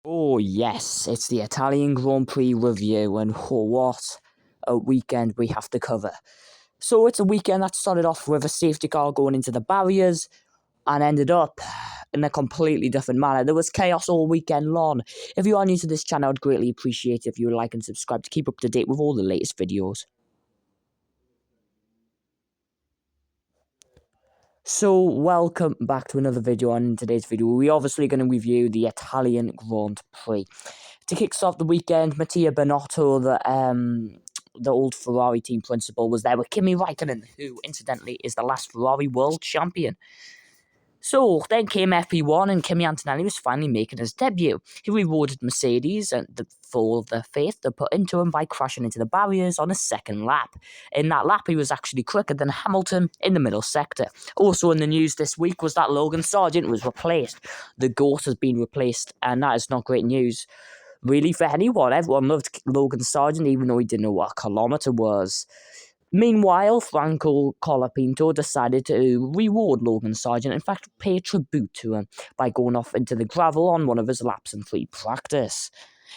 Oh yes, it's the Italian Grand Prix review, and what a weekend we have to cover. So it's a weekend that started off with a safety car going into the barriers and ended up in a completely different manner. There was chaos all weekend long. If you are new to this channel, I'd greatly appreciate it if you would like and subscribe to keep up to date with all the latest videos. So welcome back to another video. And in today's video, we're obviously going to review the Italian Grand Prix. To kickstart the weekend, Mattia Binotto, the old Ferrari team principal, was there with Kimi Raikkonen, who incidentally is the last Ferrari world champion. So then came FP1 and Kimi Antonelli was finally making his debut. He rewarded Mercedes for the faith they put into him by crashing into the barriers on his second lap. In that lap, he was actually quicker than Hamilton in the middle sector. Also in the news this week was that Logan Sargent was replaced. The GOAT has been replaced, and that is not great news, really, for anyone. Everyone loved Logan Sargent, even though he didn't know what a kilometre was. Meanwhile, Franco Colapinto decided to reward Logan Sargent, in fact, pay tribute to him by going off into the gravel on one of his laps in free practice.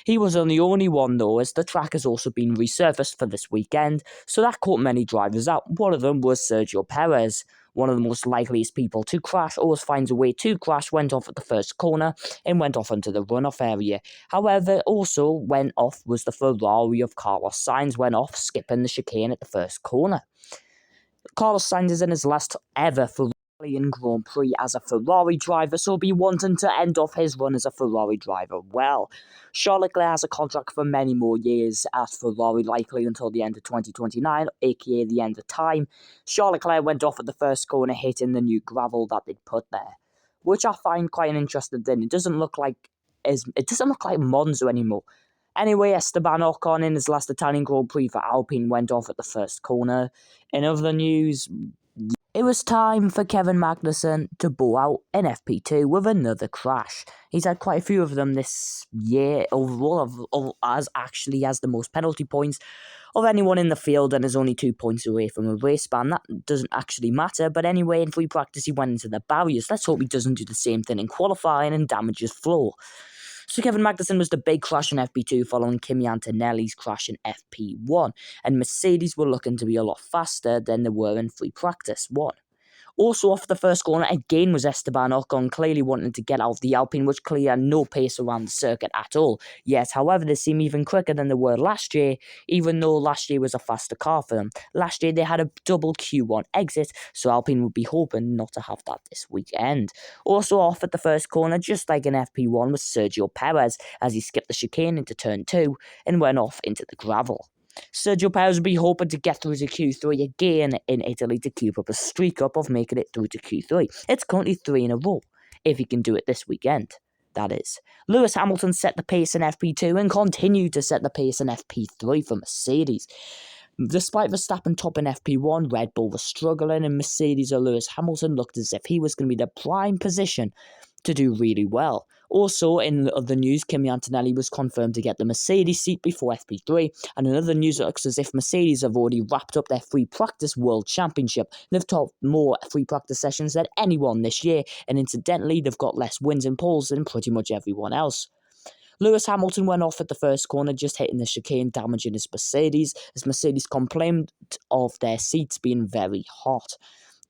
He wasn't the only one, though, as the track has also been resurfaced for this weekend, so that caught many drivers out. One of them was Sergio Perez. One of the most likeliest people to crash, always finds a way to crash, went off at the first corner and went off into the runoff area. However, also went off was the Ferrari of Carlos Sainz, went off skipping the chicane at the first corner. Carlos Sainz is in his last ever Italian Grand Prix as a Ferrari driver, so he'll be wanting to end off his run as a Ferrari driver well. Charles Leclerc has a contract for many more years at Ferrari, likely until the end of 2029, aka the end of time. Charles Leclerc went off at the first corner, hitting the new gravel that they'd put there, which I find quite an interesting thing. It doesn't look like Monza anymore. Anyway, Esteban Ocon in his last Italian Grand Prix for Alpine went off at the first corner. In other news, it was time for Kevin Magnussen to bow out in FP2 with another crash. He's had quite a few of them this year overall, as the most penalty points of anyone in the field, and is only 2 points away from a race ban. That doesn't actually matter, but anyway, in free practice he went into the barriers. Let's hope he doesn't do the same thing in qualifying and damage his floor. So Kevin Magnussen was the big crash in FP2 following Kimi Antonelli's crash in FP1, and Mercedes were looking to be a lot faster than they were in free practice 1. Also off the first corner again was Esteban Ocon, clearly wanting to get out of the Alpine, which clearly had no pace around the circuit at all. Yet, however, they seem even quicker than they were last year, even though last year was a faster car for them. Last year they had a double Q1 exit, so Alpine would be hoping not to have that this weekend. Also off at the first corner, just like in FP1, was Sergio Perez, as he skipped the chicane into turn 2 and went off into the gravel. Sergio Perez will be hoping to get through to Q3 again in Italy to keep up a streak up of making it through to Q3. It's currently 3 in a row, if he can do it this weekend, that is. Lewis Hamilton set the pace in FP2 and continued to set the pace in FP3 for Mercedes. Despite Verstappen top in FP1, Red Bull was struggling, and Mercedes or Lewis Hamilton looked as if he was going to be the prime position to do really well. Also, in other news, Kimi Antonelli was confirmed to get the Mercedes seat before FP3, and in other news, it looks as if Mercedes have already wrapped up their free practice world championship. They've taught more free practice sessions than anyone this year, and incidentally, they've got less wins and poles than pretty much everyone else. Lewis Hamilton went off at the first corner, just hitting the chicane, damaging his Mercedes, as Mercedes complained of their seats being very hot.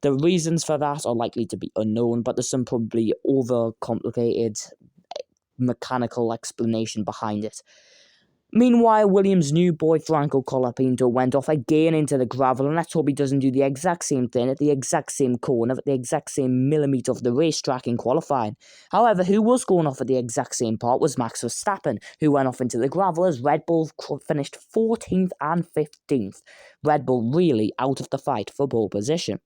The reasons for that are likely to be unknown, but there's some probably overcomplicated mechanical explanation behind it. Meanwhile, Williams' new boy Franco Colapinto went off again into the gravel, and let's hope he doesn't do the exact same thing at the exact same corner, at the exact same millimetre of the racetrack in qualifying. However, who was going off at the exact same part was Max Verstappen, who went off into the gravel as Red Bull finished 14th and 15th. Red Bull really out of the fight for pole position.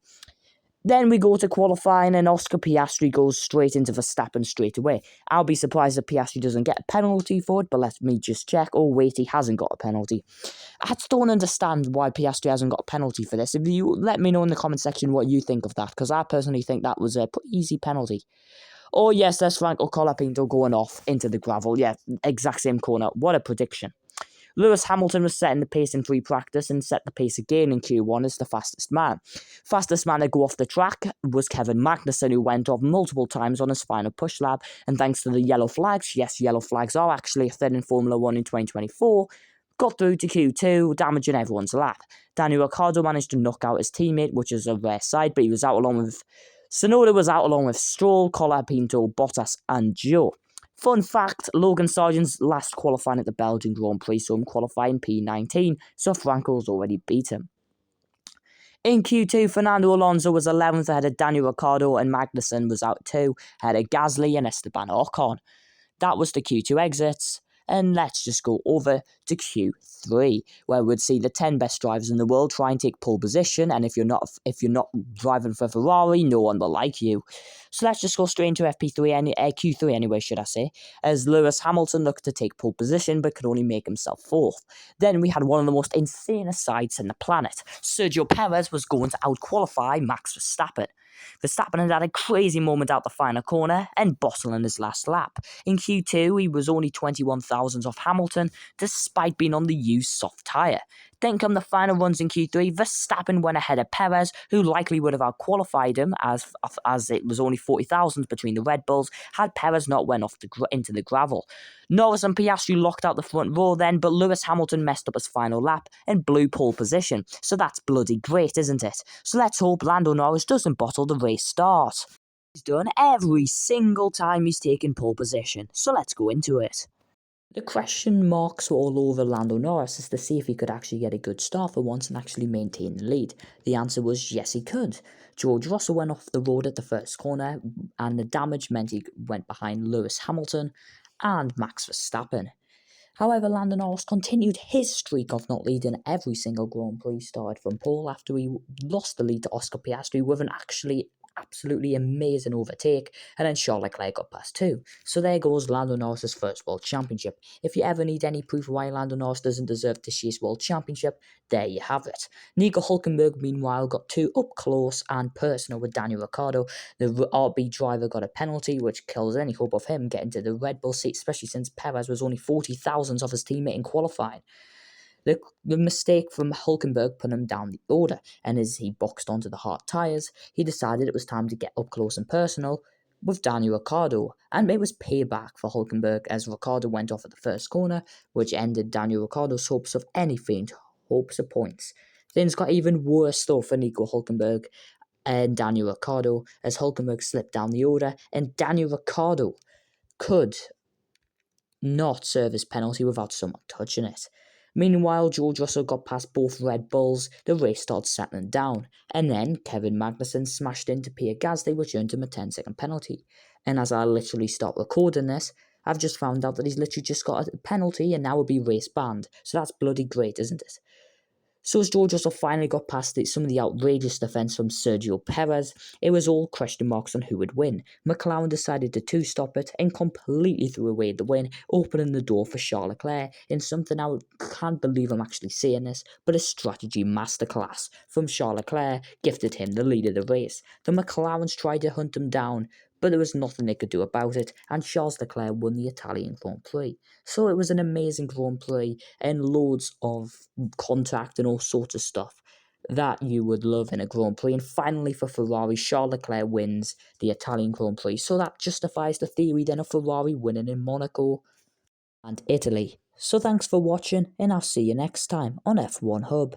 Then we go to qualifying, and Oscar Piastri goes straight into Verstappen straight away. I'll be surprised if Piastri doesn't get a penalty for it, but let me just check. Oh wait, he hasn't got a penalty. I just don't understand why Piastri hasn't got a penalty for this. If you let me know in the comment section what you think of that, because I personally think that was a pretty easy penalty. Oh yes, there's Franco Colapinto going off into the gravel. Yeah, exact same corner. What a prediction. Lewis Hamilton was setting the pace in free practice and set the pace again in Q1 as the fastest man. Fastest man to go off the track was Kevin Magnussen, who went off multiple times on his final push lap, and thanks to the yellow flags, yes, yellow flags are actually a thing in Formula 1 in 2024, got through to Q2, damaging everyone's lap. Daniel Ricciardo managed to knock out his teammate, which is a rare sight, but he was out along with Tsunoda was out along with Stroll, Colapinto, Bottas and Zhou. Fun fact, Logan Sargent's last qualifying at the Belgian Grand Prix, so I'm qualifying P19, so Franco's already beat him. In Q2, Fernando Alonso was 11th ahead of Daniel Ricciardo, and Magnussen was out 2 ahead of Gasly and Esteban Ocon. That was the Q2 exits. And let's just go over to Q3, where we'd see the 10 best drivers in the world try and take pole position. And if you're not driving for Ferrari, no one will like you. So let's just go straight into Q3 anyway, should I say, as Lewis Hamilton looked to take pole position but could only make himself 4th. Then we had one of the most insane sights in the planet. Sergio Perez was going to outqualify Max Verstappen. Verstappen had a crazy moment out the final corner and bottled in his last lap. In Q2, he was only 21 thousandths off Hamilton, despite being on the used soft tyre. Then come the final runs in Q3, Verstappen went ahead of Perez, who likely would have outqualified him as it was only 40 thousandths between the Red Bulls, had Perez not went off into the gravel. Norris and Piastri locked out the front row then, but Lewis Hamilton messed up his final lap and blew pole position. So that's bloody great, isn't it? So let's hope Lando Norris doesn't bottle the race start. He's done every single time he's taken pole position, so let's go into it. The question marks were all over Lando Norris as to see if he could actually get a good start for once and actually maintain the lead. The answer was yes, he could. George Russell went off the road at the first corner, and the damage meant he went behind Lewis Hamilton and Max Verstappen. However, Lando Norris continued his streak of not leading every single Grand Prix, started from pole after he lost the lead to Oscar Piastri with an absolutely amazing overtake, and then Charles Leclerc got past 2. So there goes Lando Norris' first World Championship. If you ever need any proof of why Lando Norris doesn't deserve to chase World Championship, there you have it. Nico Hülkenberg, meanwhile, got 2 up close and personal with Daniel Ricciardo. The RB driver got a penalty, which kills any hope of him getting to the Red Bull seat, especially since Perez was only 40 thousandths off his teammate in qualifying. The mistake from Hülkenberg put him down the order, and as he boxed onto the hard tyres, he decided it was time to get up close and personal with Daniel Ricciardo, and it was payback for Hülkenberg as Ricciardo went off at the first corner, which ended Daniel Ricciardo's hopes of hopes of points. Things got even worse though for Nico Hülkenberg and Daniel Ricciardo as Hülkenberg slipped down the order, and Daniel Ricciardo could not serve his penalty without someone touching it. Meanwhile, George Russell got past both Red Bulls, the race started settling down, and then Kevin Magnussen smashed into Pierre Gasly, which earned him a 10-second penalty. And as I literally start recording this, I've just found out that he's literally just got a penalty and now will be race banned. So that's bloody great, isn't it? So as George Russell finally got past some of the outrageous defence from Sergio Perez, it was all question marks on who would win. McLaren decided to two-stop it and completely threw away the win, opening the door for Charles Leclerc in something I can't believe I'm actually saying this, but a strategy masterclass from Charles Leclerc gifted him the lead of the race. The McLarens tried to hunt him down, but there was nothing they could do about it, and Charles Leclerc won the Italian Grand Prix. So it was an amazing Grand Prix, and loads of contact and all sorts of stuff that you would love in a Grand Prix. And finally for Ferrari, Charles Leclerc wins the Italian Grand Prix. So that justifies the theory then of Ferrari winning in Monaco and Italy. So thanks for watching, and I'll see you next time on F1 Hub.